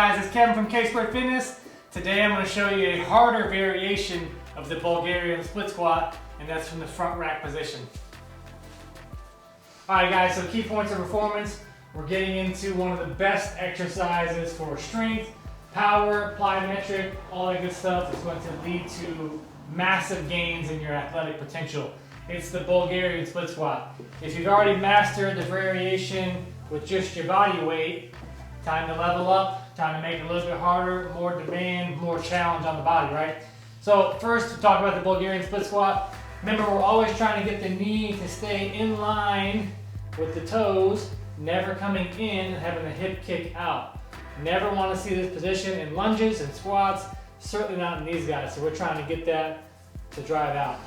guys, it's Kevin from K-Sport Fitness. Today I'm going to show you a harder variation of the Bulgarian split squat, and that's from the front rack position. Alright guys, so key points of performance. We're getting into one of the best exercises for strength, power, plyometric, all that good stuff. It's going to lead to massive gains in your athletic potential. It's the Bulgarian split squat. If you've already mastered the variation with just your body weight, time to level up, time to make it a little bit harder, more demand, more challenge on the body, right? So first, to talk about the Bulgarian split squat. Remember, we're always trying to get the knee to stay in line with the toes, never coming in and having the hip kick out. Never want to see this position in lunges and squats, certainly not in these guys. So we're trying to get that to drive out.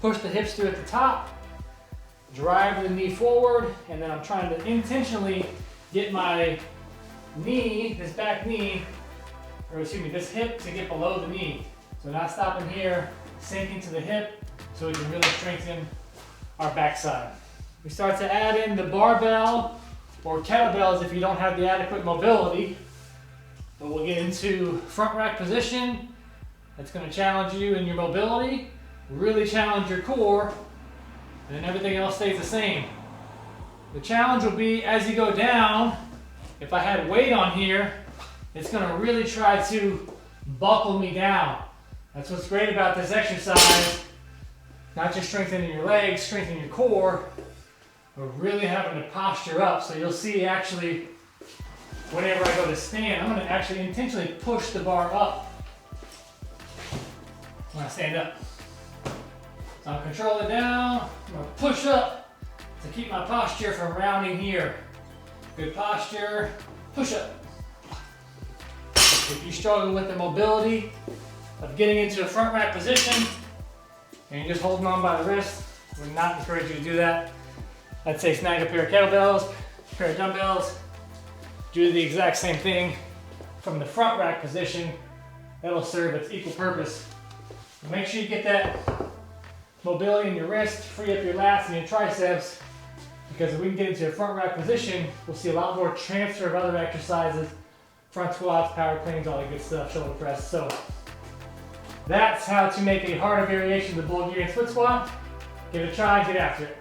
Push the hips through at the top, drive the knee forward, and then I'm trying to intentionally get my knee, this back knee, or excuse me, this hip to get below the knee. So not stopping here, sinking to the hip so we can really strengthen our backside. We start to add in the barbell or kettlebells if you don't have the adequate mobility. But we'll get into front rack position. That's going to challenge you in your mobility, really challenge your core, and then everything else stays the same. The challenge will be as you go down, if I had weight on here, it's going to really try to buckle me down. That's what's great about this exercise. Not just strengthening your legs, strengthening your core, but really having to posture up. So you'll see actually, whenever I go to stand, I'm going to actually intentionally push the bar up when I stand up. So I'm controlling it down, I'm going to push up to keep my posture from rounding here. Good posture, push up. If you struggle with the mobility of getting into a front rack position and you're just holding on by the wrist, I would not encourage you to do that. I'd say snag a pair of kettlebells, a pair of dumbbells, do the exact same thing from the front rack position. That'll serve its equal purpose. Make sure you get that mobility in your wrist, free up your lats and your triceps, because if we can get into a front rack position, we'll see a lot more transfer of other exercises, front squats, power cleans, all that good stuff, shoulder press. So that's how to make a harder variation of the Bulgarian split squat. Give it a try, get after it.